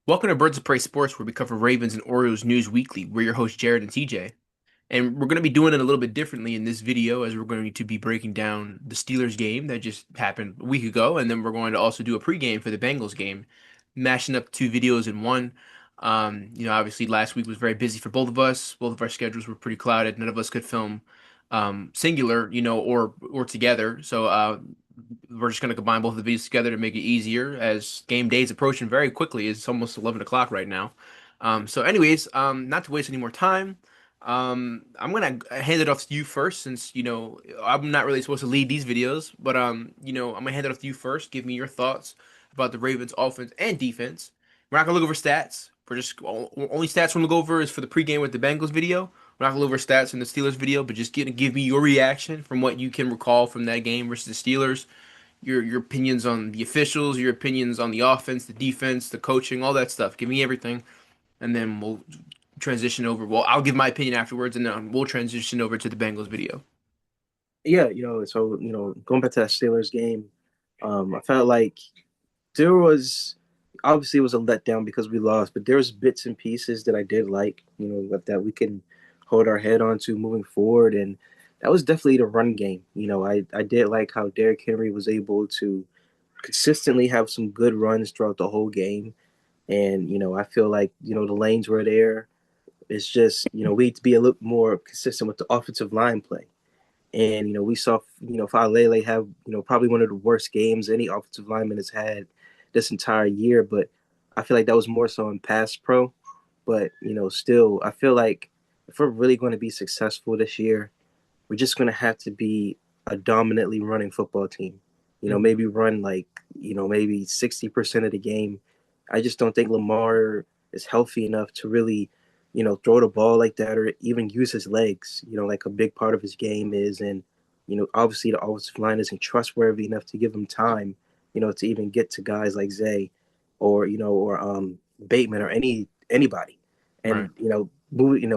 Welcome to Birds of Prey Sports, where we cover Ravens and Orioles news weekly. We're your hosts, Jared and TJ. And we're going to be doing it a little bit differently in this video, as we're going to be breaking down the Steelers game that just happened a week ago. And then we're going to also do a pregame for the Bengals game, mashing up two videos in one. Obviously last week was very busy for both of us. Both of our schedules were pretty clouded. None of us could film singular, or together. So we're just going to combine both of these together to make it easier as game day is approaching very quickly. It's almost 11 o'clock right now. So anyways, not to waste any more time, I'm going to hand it off to you first since, I'm not really supposed to lead these videos, but, I'm going to hand it off to you first. Give me your thoughts about the Ravens offense and defense. We're not going to look over stats. We're just only stats we're going to go over is for the pregame with the Bengals video. We're not going to look over stats in the Steelers video, but just give me your reaction from what you can recall from that game versus the Steelers, your opinions on the officials, your opinions on the offense, the defense, the coaching, all that stuff. Give me everything, and then we'll transition over. Well, I'll give my opinion afterwards, and then we'll transition over to the Bengals video. Yeah, going back to that Steelers game, I felt like there was obviously it was a letdown because we lost, but there was bits and pieces that I did like, that we can hold our head on to moving forward, and that was definitely the run game. I did like how Derrick Henry was able to consistently have some good runs throughout the whole game, and I feel like the lanes were there. It's just we need to be a little more consistent with the offensive line play. And we saw Falele have probably one of the worst games any offensive lineman has had this entire year. But I feel like that was more so in pass pro. But still, I feel like if we're really going to be successful this year, we're just going to have to be a dominantly running football team. Mhm. Maybe run like maybe 60% of the game. I just don't think Lamar is healthy enough to really throw the ball like that or even use his legs, like a big part of his game is. And, obviously the offensive line isn't trustworthy enough to give him time, to even get to guys like Zay or Bateman or anybody. Right. And,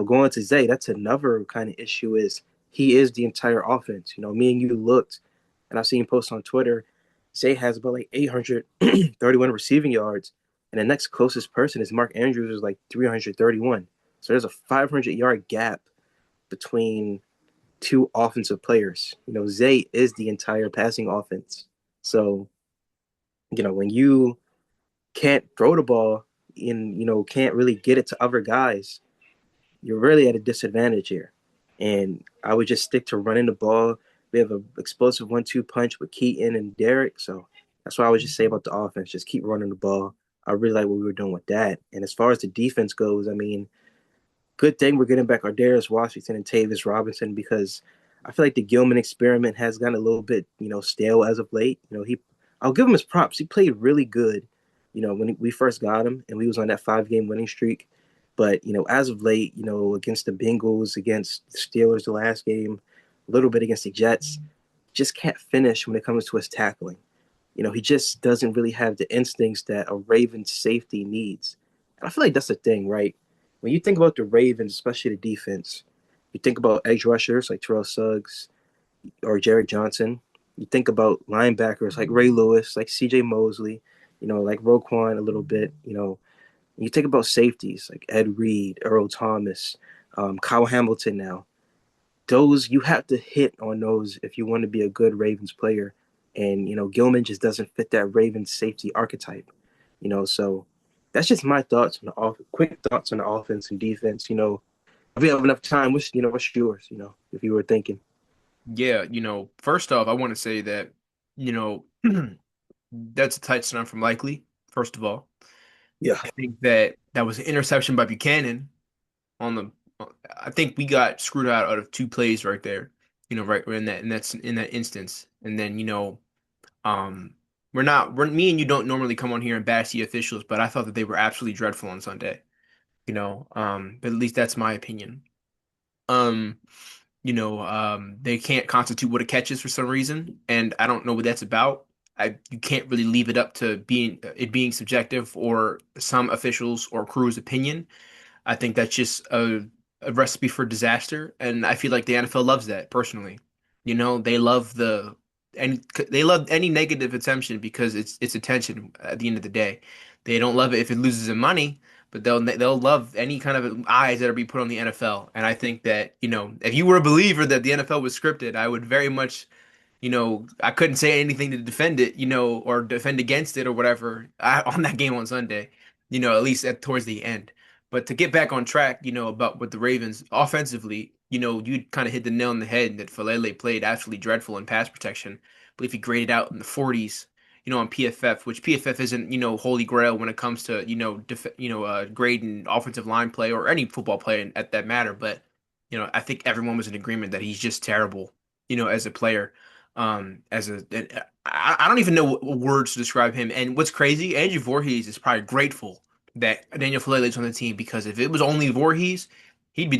going to Zay, that's another kind of issue is he is the entire offense. Me and you looked and I've seen posts on Twitter. Zay has about like 831 receiving yards, and the next closest person is Mark Andrews, is like 331. So there's a 500-yard gap between two offensive players. Zay is the entire passing offense. So, when you can't throw the ball and, can't really get it to other guys, you're really at a disadvantage here. And I would just stick to running the ball. We have an explosive 1-2 punch with Keaton and Derek. So that's what I would just say about the offense. Just keep running the ball. I really like what we were doing with that. And as far as the defense goes, I mean, good thing we're getting back our Darius Washington and Tavis Robinson because I feel like the Gilman experiment has gotten a little bit, stale as of late. I'll give him his props. He played really good, when we first got him and we was on that 5-game winning streak. But, as of late, against the Bengals, against the Steelers the last game, a little bit against the Jets, just can't finish when it comes to his tackling. He just doesn't really have the instincts that a Ravens safety needs. And I feel like that's the thing, right? When you think about the Ravens, especially the defense, you think about edge rushers like Terrell Suggs or Jared Johnson. You think about linebackers like Ray Lewis, like CJ Mosley, like Roquan a little bit, you think about safeties like Ed Reed, Earl Thomas, Kyle Hamilton now. Those you have to hit on those if you want to be a good Ravens player. And Gilman just doesn't fit that Ravens safety archetype. So that's just my thoughts on the quick thoughts on the offense and defense. If we have enough time, what's yours? If you were thinking. Yeah, first off, I want to say that, you know, that's a touchdown from Likely, first of all. Yeah. I think that was an interception by Buchanan on the I think we got screwed out of two plays right there. Right in that instance. And then, um me and you don't normally come on here and bash the officials, but I thought that they were absolutely dreadful on Sunday. But at least that's my opinion. Um, they can't constitute what a catch is for some reason, and I don't know what that's about. You can't really leave it up to being subjective or some officials or crew's opinion. I think that's just a recipe for disaster, and I feel like the NFL loves that personally. They love the they love any negative attention because it's attention at the end of the day. They don't love it if it loses them money, but they'll love any kind of eyes that are being put on the NFL. And I think that, if you were a believer that the NFL was scripted, I would very much, I couldn't say anything to defend it, or defend against it or whatever on that game on Sunday, at least towards the end. But to get back on track, about with the Ravens offensively, you kind of hit the nail on the head that Falele played absolutely dreadful in pass protection. I believe he graded out in the 40s, on PFF, which PFF isn't, holy grail when it comes to, grading offensive line play or any football play at that matter. But, I think everyone was in agreement that he's just terrible, as a player. I don't even know what words to describe him. And what's crazy, Andrew Voorhees is probably grateful that Daniel Falele's on the team because if it was only Voorhees, he'd be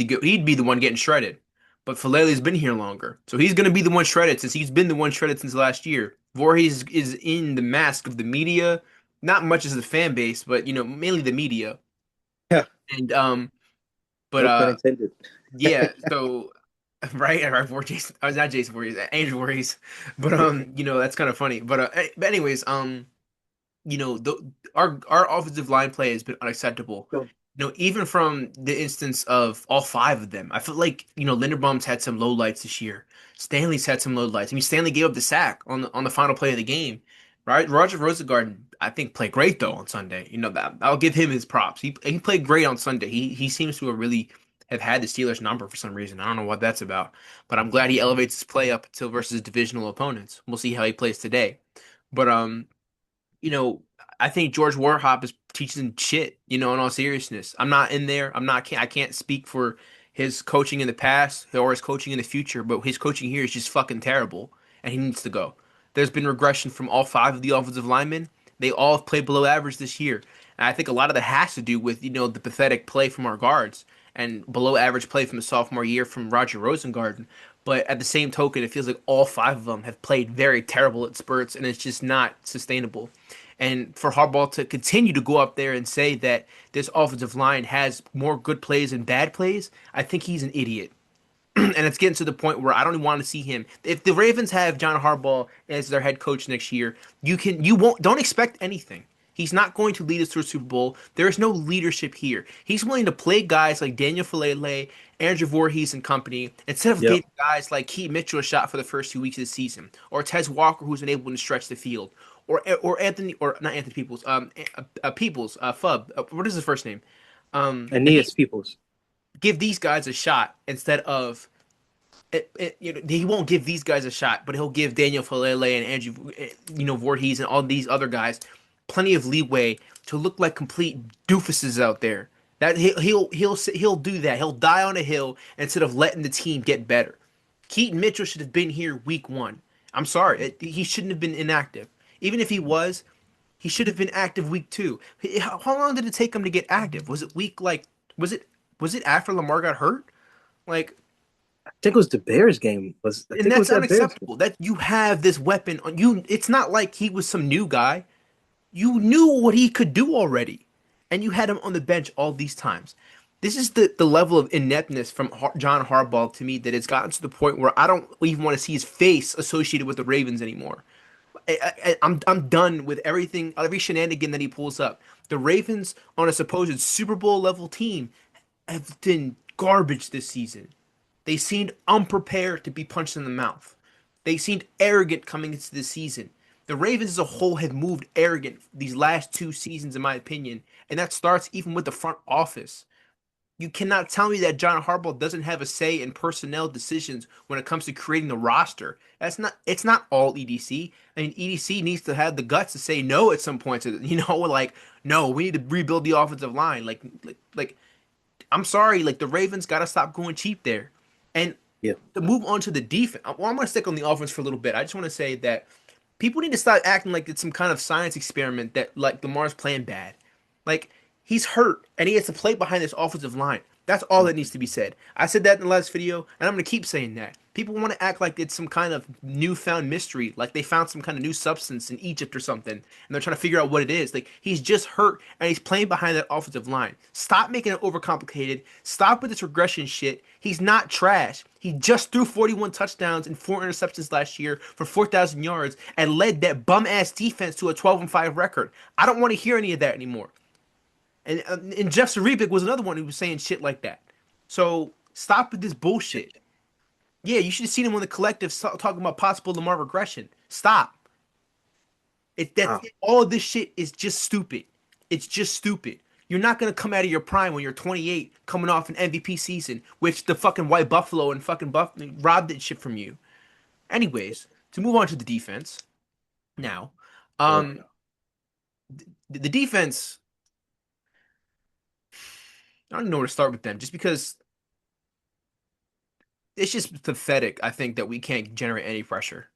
the one getting shredded. But Falele's been here longer, so he's gonna be the one shredded since he's been the one shredded since last year. Voorhees is in the mask of the media, not much as the fan base, but mainly the media. Yeah, And but no pun intended. yeah, so right, for Jason, I was not Jason Voorhees, Andrew Voorhees, but that's kind of funny. But anyways, our offensive line play has been unacceptable. So, Even from the instance of all five of them, I feel like Linderbaum's had some lowlights this year. Stanley's had some lowlights. I mean, Stanley gave up the sack on the final play of the game, right? Roger Rosengarten, I think, played great though on Sunday. That I'll give him his props. He played great on Sunday. He seems to have had the Steelers number for some reason. I don't know what that's about, but I'm glad he elevates his play up until versus divisional opponents. We'll see how he plays today. But you know, I think George Warhop is teaching shit, in all seriousness. I'm not in there. I can't speak for his coaching in the past or his coaching in the future, but his coaching here is just fucking terrible and he needs to go. There's been regression from all five of the offensive linemen. They all have played below average this year. And I think a lot of that has to do with, the pathetic play from our guards and below average play from the sophomore year from Roger Rosengarten. But at the same token, it feels like all five of them have played very terrible at spurts, and it's just not sustainable. And for Harbaugh to continue to go up there and say that this offensive line has more good plays and bad plays, I think he's an idiot. And it's getting to the point where I don't even want to see him. If the Ravens have John Harbaugh as their head coach next year, don't expect anything. He's not going to lead us to a Super Bowl. There is no leadership here. He's willing to play guys like Daniel Falele, Andrew Voorhees and company instead of yep. getting guys like Keith Mitchell a shot for the first 2 weeks of the season, or Tez Walker who's unable to stretch the field, or Anthony or not Anthony Peoples, Peoples, Fub. What is his first name? And Aeneas Peoples. give these guys a shot instead of he won't give these guys a shot, but he'll give Daniel Falele and Andrew, Voorhees and all these other guys plenty of leeway to look like complete doofuses out there. That he'll do that. He'll die on a hill instead of letting the team get better. Keaton Mitchell should have been here week one. I'm sorry, he shouldn't have been inactive. Even if he was, he should have been active week two. How long did it take him to get active? Was it was it after Lamar got hurt? Like, I think it was the Bears game. I and think it was that's that Bears game. unacceptable. That you have this weapon on you. It's not like he was some new guy. You knew what he could do already, and you had him on the bench all these times. This is the level of ineptness from John Harbaugh to me that it's gotten to the point where I don't even want to see his face associated with the Ravens anymore. I'm done with everything, every shenanigan that he pulls up. The Ravens on a supposed Super Bowl level team have been garbage this season. They seemed unprepared to be punched in the mouth. They seemed arrogant coming into the season. The Ravens as a whole have moved arrogant these last 2 seasons, in my opinion, and that starts even with the front office. You cannot tell me that John Harbaugh doesn't have a say in personnel decisions when it comes to creating the roster. It's not all EDC. I mean, EDC needs to have the guts to say no at some point. Like, no, we need to rebuild the offensive line. Like I'm sorry, like the Ravens got to stop going cheap there. And Yeah. to move on to the defense, well, I'm going to stick on the offense for a little bit. I just want to say that people need to stop acting like it's some kind of science experiment that like Lamar's playing bad. Like he's hurt and he has to play behind this offensive line. That's all that needs to be said. I said that in the last video, and I'm going to keep saying that. People want to act like it's some kind of newfound mystery, like they found some kind of new substance in Egypt or something, and they're trying to figure out what it is. Like he's just hurt and he's playing behind that offensive line. Stop making it overcomplicated. Stop with this regression shit. He's not trash. He just threw 41 touchdowns and 4 interceptions last year for 4,000 yards and led that bum ass defense to a 12-5 record. I don't want to hear any of that anymore. And Jeff Sarebic was another one who was saying shit like that. So stop with this bullshit. Yeah, you should have seen him on the collective talking about possible Lamar regression. Stop. That Wow. all of this shit is just stupid. It's just stupid. You're not gonna come out of your prime when you're 28, coming off an MVP season, which the fucking White Buffalo and fucking Buff robbed that shit from you. Anyways, to move on to the defense now, Oh, um, the defense. I don't know where to start with them, just because it's just pathetic. I think that we can't generate any pressure.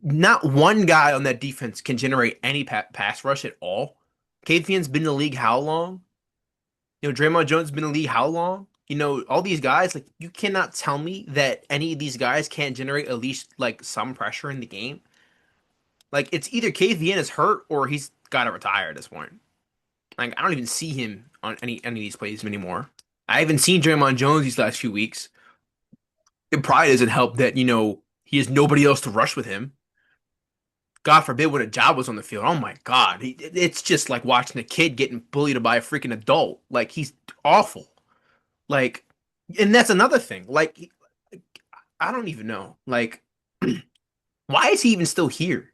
Not one guy on that defense can generate any pass rush at all. Kafian's been in the league how long? Draymond Jones has been in the league how long? All these guys, like, you cannot tell me that any of these guys can't generate at least like some pressure in the game. Like, it's either KVN is hurt or he's got to retire at this point. Like, I don't even see him on any of these plays anymore. I haven't seen Draymond Jones these last few weeks. It probably doesn't help that, he has nobody else to rush with him. God forbid when a job was on the field. Oh my God. It's just like watching a kid getting bullied by a freaking adult. Like, he's awful. Like, and that's another thing. Like, I don't even know. Like, why is he even still here?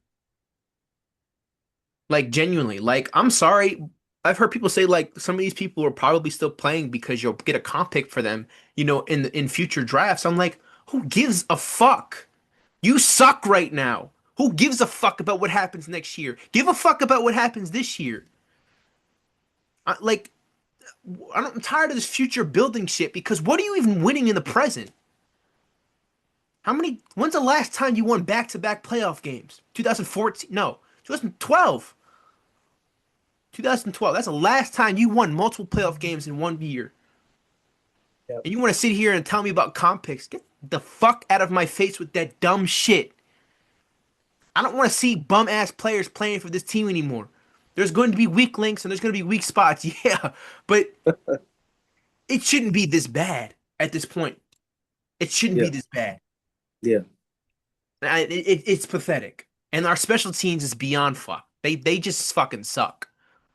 Like, genuinely. Like, I'm sorry. I've heard people say like some of these people are probably still playing because you'll get a comp pick for them, in future drafts. I'm like, who gives a fuck? You suck right now. Who gives a fuck about what happens next year? Give a fuck about what happens this year. Like, I'm tired of this future building shit because what are you even winning in the present? When's the last time you won back-to-back playoff games? 2014? No, 2012. 2012. That's the last time you won multiple playoff games in one year. yep. And you want to sit here and tell me about comp picks? Get the fuck out of my face with that dumb shit. I don't want to see bum ass players playing for this team anymore. There's going to be weak links and there's going to be weak spots, yeah, but it shouldn't be this bad at this point. It shouldn't be Yeah. this bad. Yeah. It's pathetic, and our special teams is beyond fuck. They just fucking suck.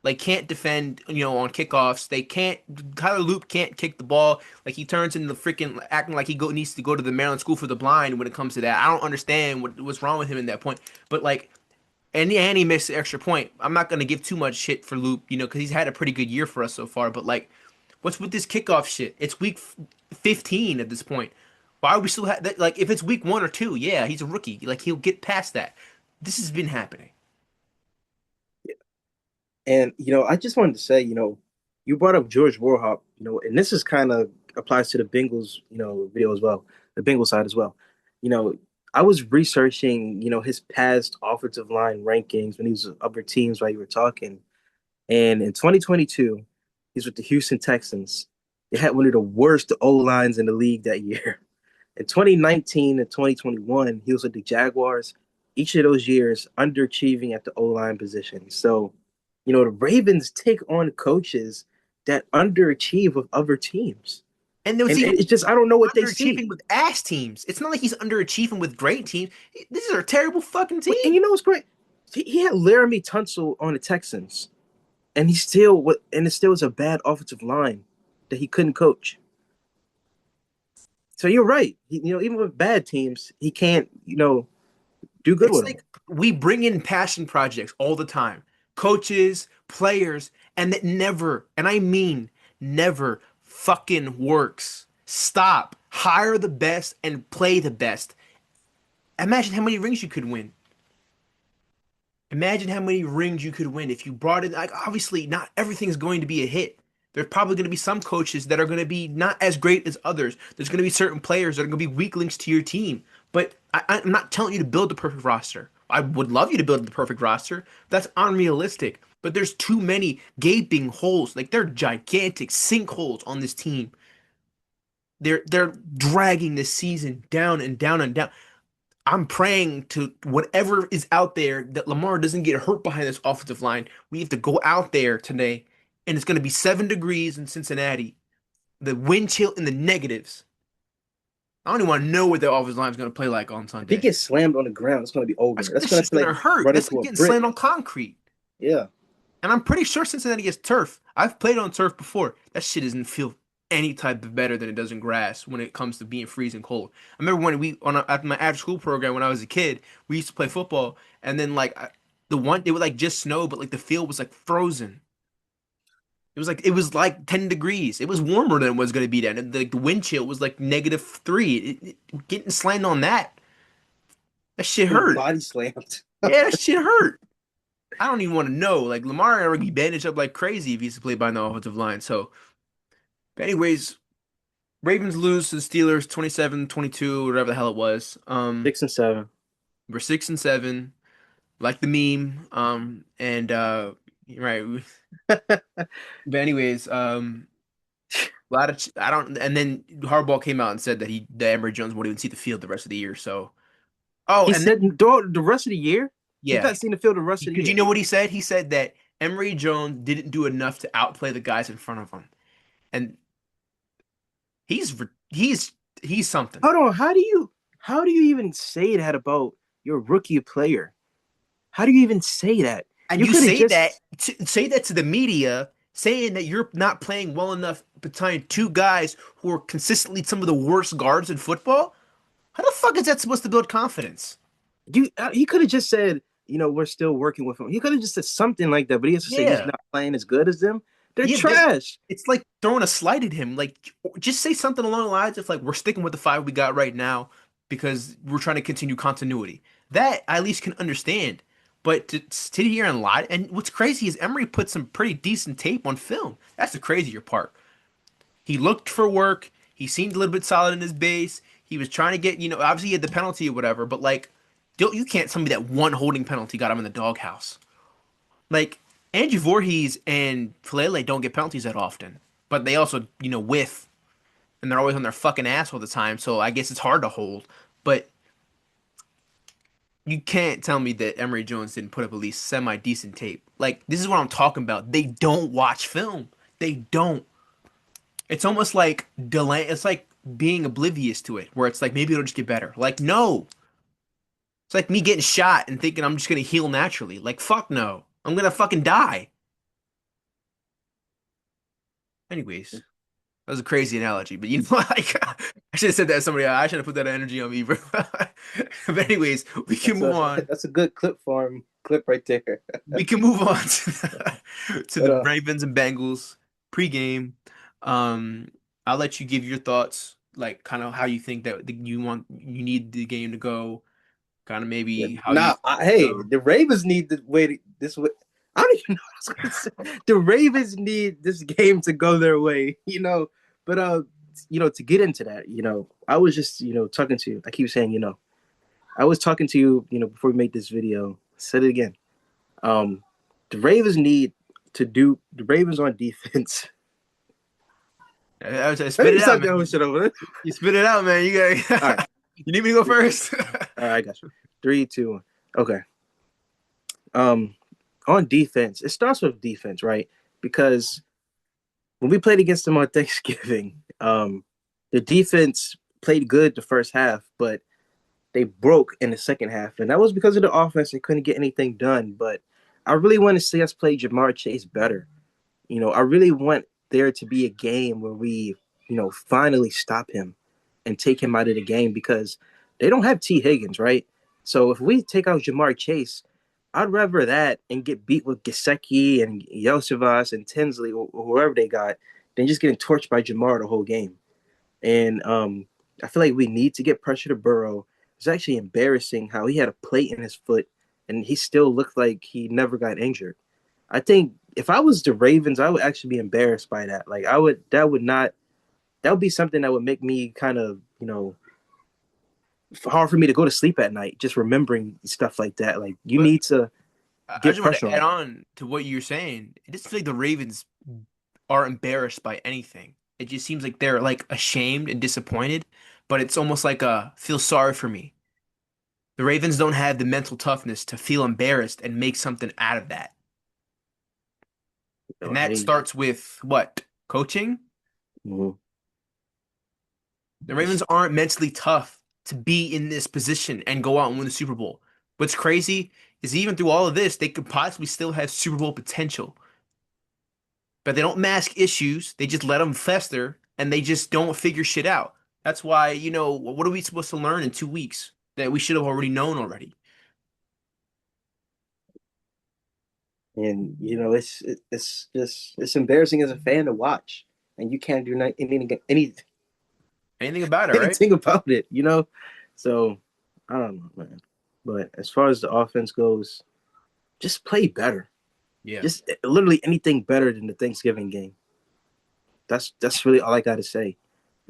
Like can't defend, on kickoffs. They can't. Tyler Loop can't kick the ball. Like he turns into freaking acting like needs to go to the Maryland School for the Blind when it comes to that. I don't understand what's wrong with him in that point. But like, and he missed the extra point. I'm not gonna give too much shit for Loop, because he's had a pretty good year for us so far. But like, what's with this kickoff shit? It's week 15 at this point. Why are we still like if it's week 1 or 2? Yeah, he's a rookie. Like he'll get past that. This has been happening. And I just wanted to say, you brought up George Warhop, and this is kind of applies to the Bengals, video as well, the Bengals side as well. You know, I was researching, his past offensive line rankings when he was with other teams while you were talking. And in 2022, he's with the Houston Texans. They had one of the worst O lines in the league that year. In 2019 and 2021, he was with the Jaguars. Each of those years, underachieving at the O line position. So, the Ravens take on coaches that underachieve with other teams. And what's And even it's just, I don't know what they see. underachieving with ass teams. It's not like he's underachieving with great teams. These are a terrible fucking And team. what's great? He had Laramie Tunsil on the Texans, and it still was a bad offensive line that he couldn't coach. So you're right. Even with bad teams, he can't, do good It's with them. like we bring in passion projects all the time. Coaches, players, and that never, and I mean never fucking works. Stop. Hire the best and play the best. Imagine how many rings you could win. Imagine how many rings you could win if you brought in, like, obviously, not everything's going to be a hit. There's probably going to be some coaches that are going to be not as great as others. There's going to be certain players that are going to be weak links to your team. But I'm not telling you to build the perfect roster. I would love you to build the perfect roster. That's unrealistic. But there's too many gaping holes. Like, they're gigantic sinkholes on this team. They're dragging this season down and down and down. I'm praying to whatever is out there that Lamar doesn't get hurt behind this offensive line. We have to go out there today, and it's going to be 7 degrees in Cincinnati. The wind chill in the negatives. I don't even want to know what the offensive line is going to play like on If he Sunday. gets slammed on the ground, it's going to be over. That's This going to shit's feel going like to hurt. running That's to like a getting slammed brick. on concrete. Yeah. And I'm pretty sure Cincinnati gets turf. I've played on turf before. That shit doesn't feel any type of better than it does in grass when it comes to being freezing cold. I remember when at my after school program when I was a kid, we used to play football, and then it would like just snow, but like the field was like frozen. It was like 10 degrees. It was warmer than it was going to be then. And the wind chill was like -3. Getting slammed on that shit Getting hurt. body slammed. Yeah, that shit hurt. I don't even want to know. Like Lamar already bandaged up like crazy if he's to play by the offensive line. So, but anyways, Ravens lose to the Steelers 27-22, whatever the hell it was. 6-7. We're 6-7, like the meme. And right. But anyways, a lot of I don't. And then Harbaugh came out and said that Emory Jones won't even see the field the rest of the year. So, oh, He and then said the rest of the year, he's yeah, not seeing the field the rest of the because you year. know what he said? He said that Emory Jones didn't do enough to outplay the guys in front of him, and he's he's something. Hold on. How do you even say that about your rookie player? How do you even say that? And You you could have say that just say that to the media, saying that you're not playing well enough behind two guys who are consistently some of the worst guards in football. How the fuck is that supposed to build confidence? he could have just said, we're still working with him. He could have just said something like that, but he has to say he's Yeah. not playing as good as them. They're Yeah, trash. it's like throwing a slight at him. Like, just say something along the lines of like, we're sticking with the five we got right now because we're trying to continue continuity. That I at least can understand. But to sit here and lie, and what's crazy is Emery put some pretty decent tape on film. That's the crazier part. He looked for work. He seemed a little bit solid in his base. He was trying to get, obviously he had the penalty or whatever, but like, you can't tell me that one holding penalty got him in the doghouse. Like Andrew Voorhees and Falele don't get penalties that often, but they also, whiff, and they're always on their fucking ass all the time. So I guess it's hard to hold. But you can't tell me that Emory Jones didn't put up at least semi decent tape. Like this is what I'm talking about. They don't watch film. They don't. It's almost like delay. It's like being oblivious to it, where it's like maybe it'll just get better. Like no, it's like me getting shot and thinking I'm just gonna heal naturally. Like fuck no, I'm gonna fucking die. Anyways. That was a crazy analogy, but like I should have said that to somebody else. I should have put that energy on me, bro. But anyways, we can That's move a on. that's a good clip farm clip right there. We can move on to the But Ravens and Bengals pregame. Um, I'll let you give your thoughts, like kind of how you think that you need the game to go, kind of yeah, maybe how you nah, think it should hey, go. the Ravens need the way this way. I don't even know what I was gonna say. The Ravens need this game to go their way. But to get into that, I was just, talking to you. I keep saying, I was talking to you, before we made this video. Said it again. Um, the Ravens need to do the Ravens on defense. I Let spit me it out, stop man. that whole shit over. You spit it out, man. You All right, got. You need me to go first? all right, I got you. 3, 2, 1. Okay. Um, on defense, it starts with defense, right? Because when we played against them on Thanksgiving, the defense played good the first half, but they broke in the second half, and that was because of the offense. They couldn't get anything done. But I really want to see us play Jamar Chase better. I really want there to be a game where we, finally stop him and take him out of the game because they don't have T. Higgins, right? So if we take out Jamar Chase, I'd rather that and get beat with Gesicki and Yosevas and Tinsley or whoever they got than just getting torched by Jamar the whole game. And I feel like we need to get pressure to Burrow. It's actually embarrassing how he had a plate in his foot and he still looked like he never got injured. I think if I was the Ravens, I would actually be embarrassed by that. Like that would be something that would make me kind of, hard for me to go to sleep at night, just remembering stuff like that. Like you But need to I get just want pressure to on add him. on to what you're saying. It just feel like the Ravens are embarrassed by anything. It just seems like they're like ashamed and disappointed, but it's almost like a feel sorry for me. The Ravens don't have the mental toughness to feel embarrassed and make something out of that. You And know, that they starts with what? Coaching? mhm. The It's, Ravens aren't mentally tough to be in this position and go out and win the Super Bowl. What's crazy is even through all of this, they could possibly still have Super Bowl potential. But they don't mask issues. They just let them fester and they just don't figure shit out. That's why, what are we supposed to learn in 2 weeks that we should have already known already? and it's just it's embarrassing as a fan to watch, and you can't do Anything about it, right? anything about it. So I don't know, man. But as far as the offense goes, just play better. Yeah. Just literally anything better than the Thanksgiving game. That's really all I got to say.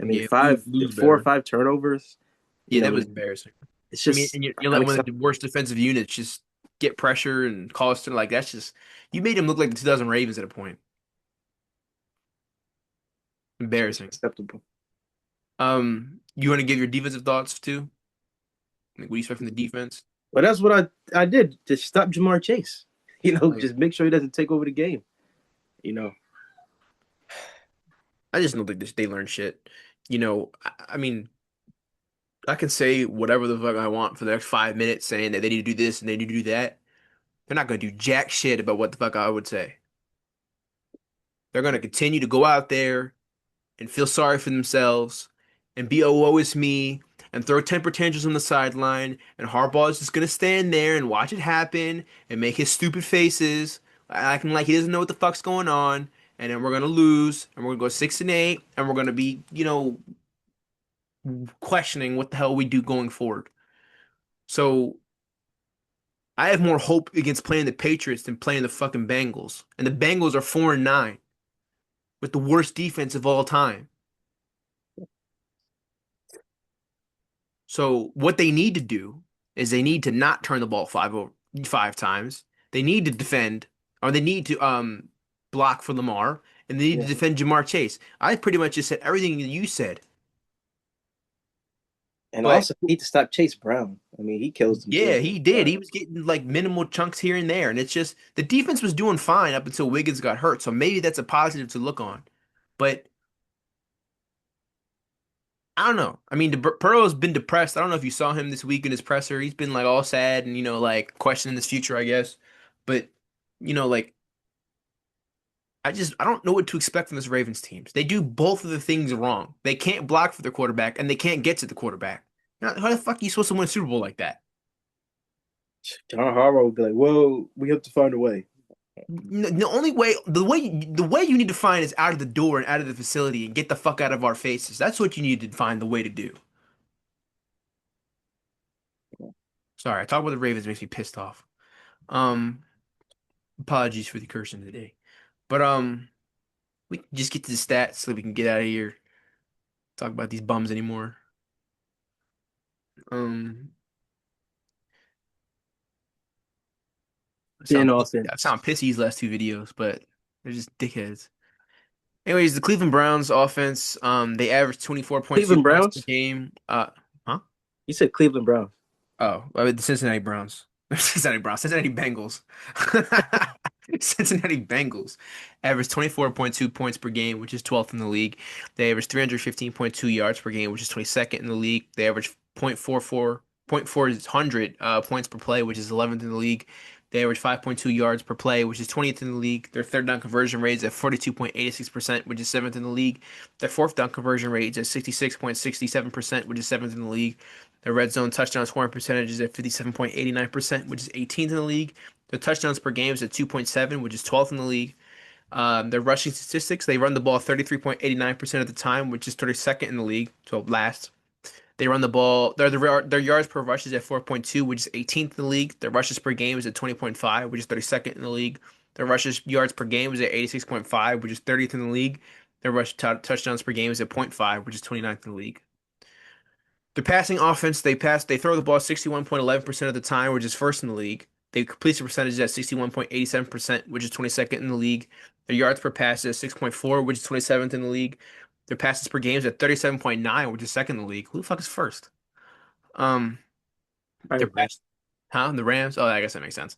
I mean, Yeah, lose four or better. five turnovers. You Yeah, that know, was embarrassing. it's I mean, just and you're letting one of the unacceptable. worst defensive units just get pressure and cause to like that's just you made him look like the 2000 Ravens at a point. Embarrassing. Acceptable. You want to give your defensive thoughts too? Like, what do you expect from the defense? But that's what I did to stop Jamar Chase. Oh, yeah. Just make sure he doesn't take over the game. You know, I just don't think they learn shit. I mean, I can say whatever the fuck I want for the next 5 minutes, saying that they need to do this and they need to do that. They're not gonna do jack shit about what the fuck I would say. They're gonna continue to go out there and feel sorry for themselves and be, oh, woe is me, and throw temper tantrums on the sideline. And Harbaugh is just gonna stand there and watch it happen and make his stupid faces, acting like he doesn't know what the fuck's going on. And then we're gonna lose, and we're gonna go 6-8, and we're gonna be, questioning what the hell we do going forward. So I have more hope against playing the Patriots than playing the fucking Bengals. And the Bengals are 4-9 with the worst defense of all time. So what they need to do is they need to not turn the ball 5 times. They need to defend, or they need to block for Lamar, and they need to yeah. defend Jamar Chase. I pretty much just said everything that you said. And But also need to stop Chase Brown. I mean, he kills them yeah, too. he did. He was getting like minimal chunks here and there, and it's just the defense was doing fine up until Wiggins got hurt. So maybe that's a positive to look on. But I don't know. I mean, Burrow's been depressed. I don't know if you saw him this week in his presser. He's been like all sad and like questioning his future, I guess. But like I don't know what to expect from this Ravens teams. They do both of the things wrong. They can't block for their quarterback and they can't get to the quarterback. How the fuck are you supposed to win a Super Bowl like that? John Harbaugh would be like, "Whoa, we have to find a way." The only way, the way you need to find is out of the door and out of the facility and get the fuck out of our faces. That's what you need to find the way to do. Sorry, I talk about the Ravens makes me pissed off. Um, Apologies for the cursing today, but we can just get to the stats so we can get out of here. Talk about these bums anymore. Um, Thin offense. I sound pissy these last 2 videos, but they're just dickheads. Anyways, the Cleveland Browns offense, they averaged 24.2 Cleveland points per Browns. game. Huh? You said Cleveland Browns. Oh, I mean, the Cincinnati Browns. Cincinnati Bengals. Cincinnati Bengals average 24.2 points per game, which is 12th in the league. They average 315.2 yards per game, which is 22nd in the league. They average .400 points per play, which is 11th in the league. They average 5.2 yards per play, which is 20th in the league. Their third down conversion rate is at 42.86%, which is 7th in the league. Their fourth down conversion rate is at 66.67%, which is 7th in the league. Their red zone touchdown scoring percentage is at 57.89%, which is 18th in the league. Their touchdowns per game is at 2.7, which is 12th in the league. Their rushing statistics, they run the ball 33.89% of the time, which is 32nd in the league, so last. They run the ball, their yards per rush is at 4.2, which is 18th in the league. Their rushes per game is at 20.5, which is 32nd in the league. Their rushes yards per game is at 86.5, which is 30th in the league. Their touchdowns per game is at point 0.5, which is 29th in the league. The passing offense, they throw the ball 61.11% of the time, which is first in the league. They completion percentage is at 61.87%, which is 22nd in the league. Their yards per pass is at 6.4, which is 27th in the league. Their passes per game is at 37.9, which is second in the league. Who the fuck is first? Um, Probably their the Rams. pass, huh? The Rams. Oh, I guess that makes sense.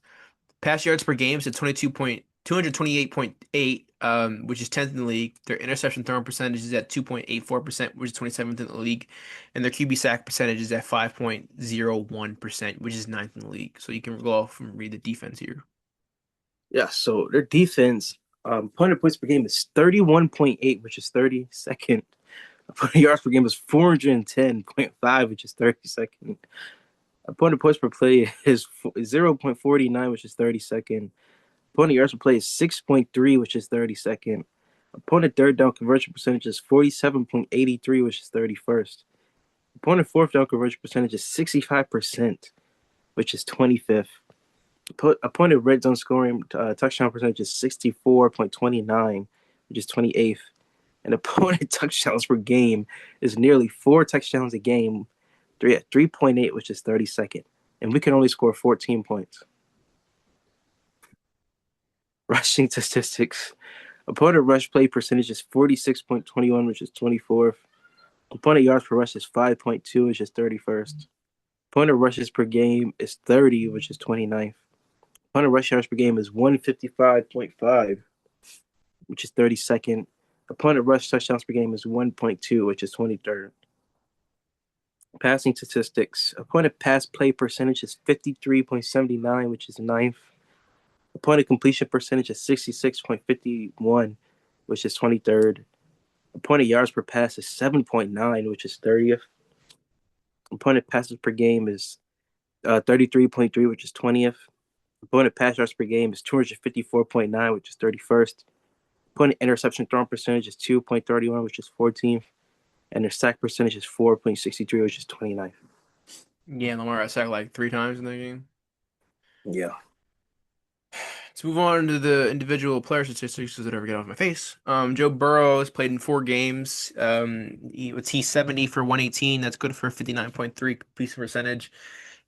Pass yards per game is at 228.8, which is 10th in the league. Their interception throwing percentage is at 2.84%, which is 27th in the league. And their QB sack percentage is at 5.01%, which is ninth in the league. So you can go off and read the defense here. Yeah, so their defense, opponent points per game is 31.8, which is 32nd. Opponent yards per game is 410.5, which is 32nd. Opponent points per play is 0.49, which is 32nd. Opponent yards per play is 6.3, which is 32nd. Opponent third down conversion percentage is 47.83, which is 31st. Opponent fourth down conversion percentage is 65%, which is 25th. Opponent red zone scoring touchdown percentage is 64.29, which is 28th. And opponent touchdowns per game is nearly 4 touchdowns a game, 3.8, which is 32nd. And we can only score 14 points. Rushing statistics. Opponent rush play percentage is 46.21, which is 24th. Opponent yards per rush is 5.2, which is 31st. Opponent rushes per game is 30, which is 29th. Opponent rush yards per game is 155.5, which is 32nd. Opponent rush touchdowns per game is 1.2, which is 23rd. Passing statistics. Opponent pass play percentage is 53.79, which is ninth. Opponent completion percentage is 66.51, which is 23rd. Opponent yards per pass is 7.9, which is 30th. Opponent passes per game is 33.3, which is 20th. Opponent pass yards per game is 254.9, which is 31st. Opponent interception thrown percentage is 2.31, which is 14th. And their sack percentage is 4.63, which is 29th. Yeah, Lamar got sacked like three times in the game. Yeah. Let's move on to the individual player statistics so that I ever get off my face. Joe Burrow has played in 4 games. With T70 for 118. That's good for a 59.3 completion percentage.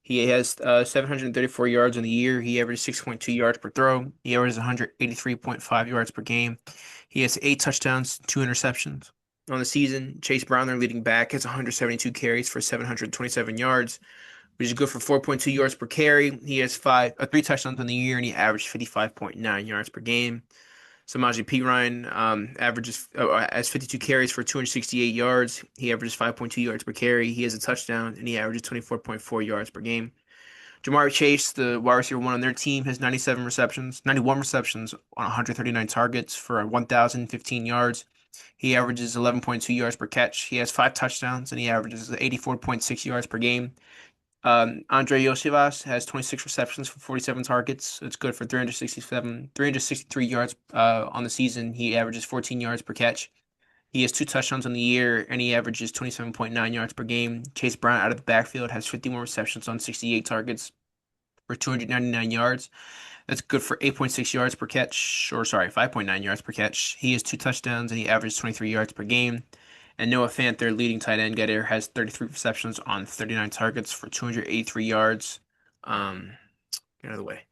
He has 734 yards in the year. He averages 6.2 yards per throw. He averages 183.5 yards per game. He has 8 touchdowns, 2 interceptions. On the season, Chase Brown, their leading back, has 172 carries for 727 yards, which is good for 4.2 yards per carry. He has 3 touchdowns on the year, and he averaged 55.9 yards per game. Samaje Perine has 52 carries for 268 yards. He averages 5.2 yards per carry. He has a touchdown, and he averages 24.4 yards per game. Jamari Chase, the wide receiver one on their team, has 91 receptions on 139 targets for 1,015 yards. He averages 11.2 yards per catch. He has 5 touchdowns, and he averages 84.6 yards per game. Andre Yosivas has 26 receptions for 47 targets. It's good for 363 yards on the season. He averages 14 yards per catch. He has 2 touchdowns on the year, and he averages 27.9 yards per game. Chase Brown out of the backfield has 51 receptions on 68 targets for 299 yards. That's good for 8.6 yards per catch, or sorry, 5.9 yards per catch. He has 2 touchdowns, and he averages 23 yards per game. And Noah Fant, their leading tight end getter, has 33 receptions on 39 targets for 283 yards. Get out of the way.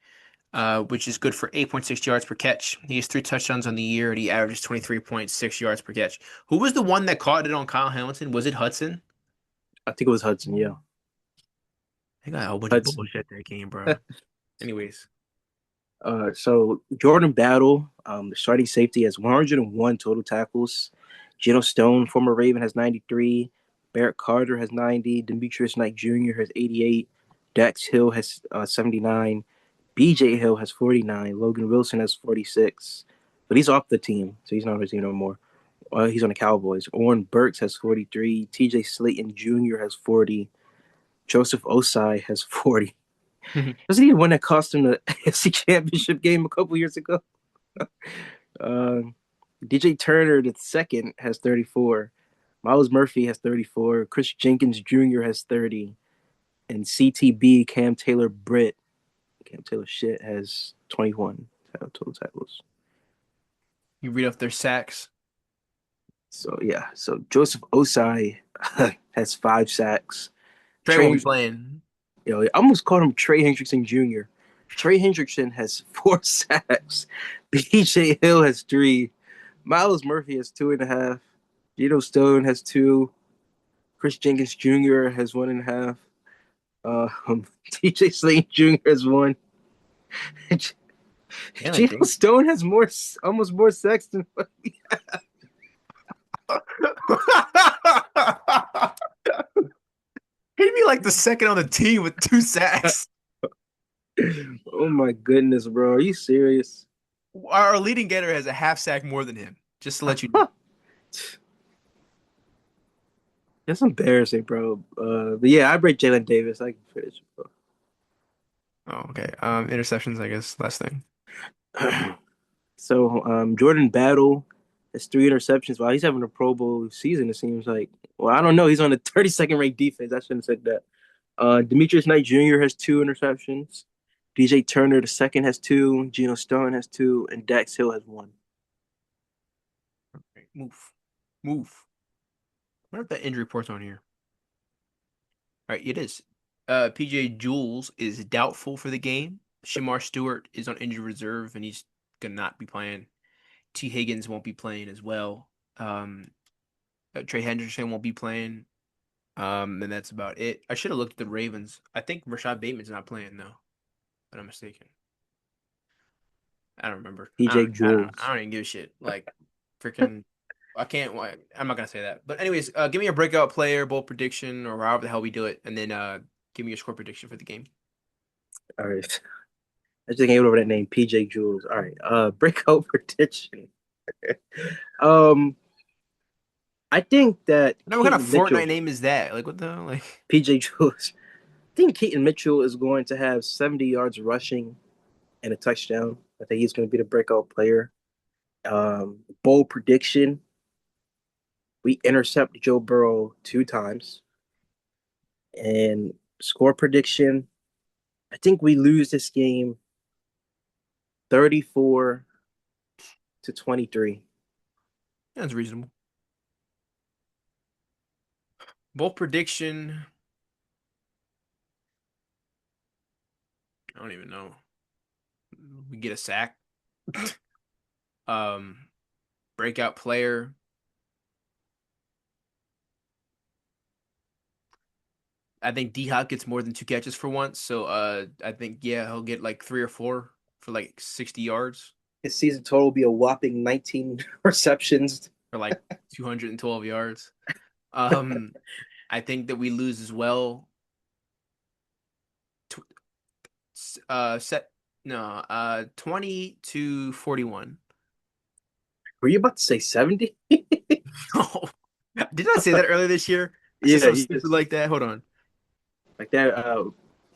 Which is good for 8.6 yards per catch. He has 3 touchdowns on the year, and he averages 23.6 yards per catch. Who was the one that caught it on Kyle Hamilton? Was it Hudson? I think it was Hudson, yeah. I got a whole bunch of Hudson. bullshit that game, bro. Anyways, So Jordan Battle, the starting safety, has 101 total tackles. Geno Stone, former Raven, has 93. Barrett Carter has 90. Demetrius Knight Jr. has 88. Dax Hill has 79. BJ Hill has 49. Logan Wilson has 46. But he's off the team, so he's not on the team no more. He's on the Cowboys. Oren Burks has 43. TJ Slayton Jr. has 40. Joseph Osai has 40. Wasn't he the one that cost him the AFC Championship game a couple years ago? Uh, DJ Turner, the second, has 34. Miles Murphy has 34. Chris Jenkins Jr. has 30. And CTB, Cam Taylor shit, has 21 total tackles. you read off their sacks. So, yeah. So, Joseph Osai has 5 sacks. Trey won't Trey, be playing. I almost called him Trey Hendrickson Jr. Trey Hendrickson has 4 sacks. BJ Hill has 3. Miles Murphy has 2.5. Geno Stone has two. Chris Jenkins Jr. has 1.5. TJ Slade Jr. has one. Jalen Geno Daniels. Stone has almost more sacks than. He'd be like the second on the team with 2 sacks. Oh my goodness, bro. Are you serious? Our leading getter has a half sack more than him, just to let you know. That's embarrassing, bro. But yeah, I break Jalen Davis. I can finish, Oh, okay. Interceptions, I guess. Last thing. bro. So Jordan Battle has 3 interceptions. Wow, he's having a Pro Bowl season, it seems like. Well, I don't know. He's on the 32nd ranked defense. I shouldn't have said that. Demetrius Knight Jr. has 2 interceptions. DJ Turner the second has two. Geno Stone has two, and Dax Hill has one. Okay, move. Move. I wonder if that injury report's on here. All right, it is. PJ Jules is doubtful for the game. Shamar Stewart is on injured reserve, and he's gonna not be playing. T. Higgins won't be playing as well. Um, Trey Henderson won't be playing. And that's about it. I should have looked at the Ravens. I think Rashad Bateman's not playing though, but I'm mistaken. I don't remember. DJ I Jules. don't even give a shit. Like, freaking, I can't. I'm not gonna say that. But anyways, give me a breakout player, bold prediction, or however the hell we do it, and then give me your score prediction for the game. All right. I just came over that name, PJ Jules. All right. Breakout prediction. Um, I think that Now, what kind of Keaton Fortnite Mitchell, name is that? Like, what the hell? Like, PJ Jules, I think Keaton Mitchell is going to have 70 yards rushing and a touchdown. I think he's going to be the breakout player. Bold prediction: we intercept Joe Burrow 2 times. And score prediction: I think we lose this game 34-23. that's reasonable. Bold prediction. I don't even know. We get a sack. Um, breakout player. I think D Hop gets more than 2 catches for once. So I think yeah, he'll get like 3 or 4 for like 60 yards His season total will be a whopping 19 receptions. or like 212 yards. Um, I think that we lose as well. Tw set no 20-41. Were you about to say 70? Oh, did I say that earlier this year? I said Yeah, something you stupid just like that. Hold on. like that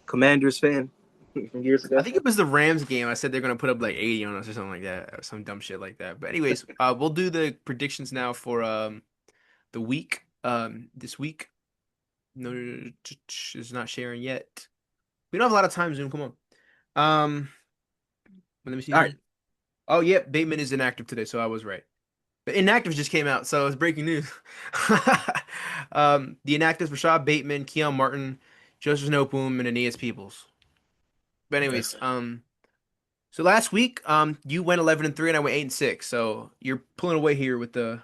Commanders fan from years I ago. think it was the Rams game. I said they're gonna put up like 80 on us or something like that, or some dumb shit like that. But anyways, we'll do the predictions now for the week. This week. No, it's not sharing yet. We don't have a lot of time, Zoom. Come on. Let me see All right. here. Oh, yep, Bateman is inactive today, so I was right. The inactive just came out, so it's breaking news. The inactives: Rashad Bateman, Keon Martin, Joseph Noteboom, and Aeneas Peoples. But anyways, Yes. so last week, you went 11-3, and I went 8-6. So you're pulling away here with the.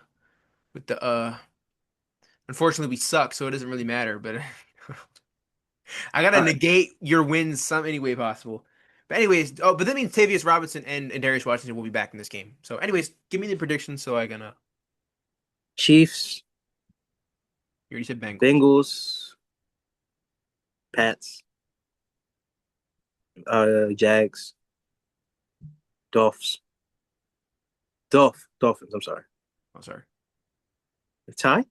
Unfortunately, we suck, so it doesn't really matter. But I gotta All right. negate your wins some any way possible. But anyways, but that means Tavius Robinson and Darius Washington will be back in this game. So anyways, give me the predictions so I can. Chiefs, You already said Bengals. Bengals, Pats, Jags, Dolphs, Dolphins. I'm sorry. Oh, sorry. Tie.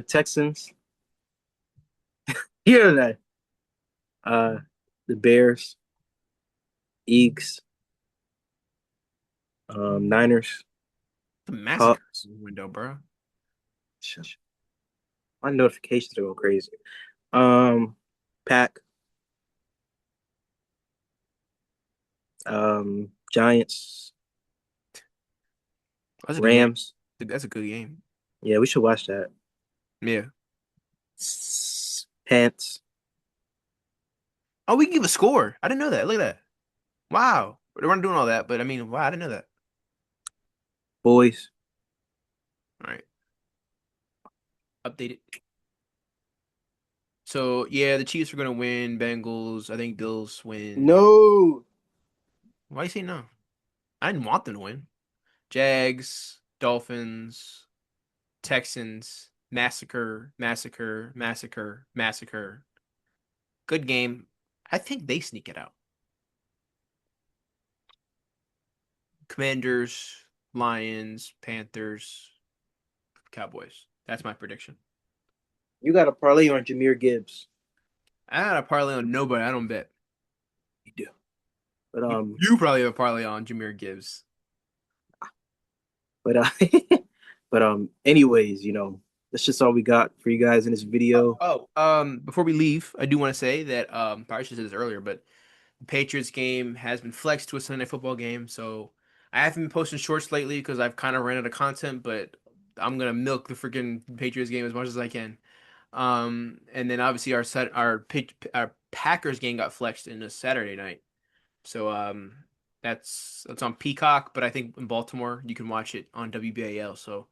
Texans. Yeah, that. Uh, the Bears, Eagles, Niners, The massacre Hawks. window, bro. My notifications are going crazy. Um, Pack, Giants, That's a good game. Rams. That's a good game. Yeah, we should watch that. Yeah. Pants, Oh, we can give a score. I didn't know that. Look at that. Wow. They weren't doing all that, but I mean, wow, I didn't know that. Boys, All right, update it. So yeah, the Chiefs are gonna win. Bengals, I think Bills win. No, Why you say no? I didn't want them to win. Jags, Dolphins, Texans, massacre, massacre, massacre, massacre. Good game. I think they sneak it out. Commanders, Lions, Panthers, Cowboys. That's my prediction. you got a parlay on Jameer Gibbs. I had a parlay on nobody. I don't bet. You do, but You probably have a parlay on Jameer Gibbs. but anyways, that's just all we got for you guys in this video. Before we leave, I do want to say that probably should have said this earlier, but the Patriots game has been flexed to a Sunday football game. So I haven't been posting shorts lately because I've kind of ran out of content, but I'm gonna milk the freaking Patriots game as much as I can. And then obviously our Packers game got flexed in a Saturday night. So that's on Peacock, but I think in Baltimore you can watch it on WBAL. So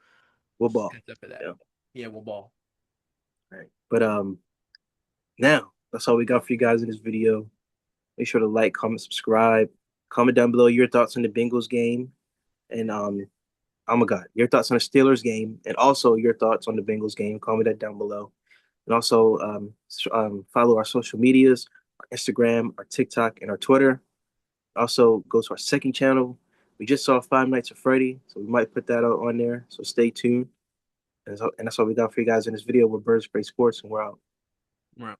We'll just ball. heads up for that. Yeah. Yeah, we'll ball. All right. But now that's all we got for you guys in this video. Make sure to like, comment, subscribe. Comment down below your thoughts on the Bengals game. And oh my God, your thoughts on the Steelers game, and also your thoughts on the Bengals game. Comment that down below. And also follow our social medias, our Instagram, our TikTok, and our Twitter. Also go to our second channel. We just saw Five Nights at Freddy, so we might put that out on there. So stay tuned. And that's all we got for you guys in this video. We're Bird Spray Sports, and we're out. Right.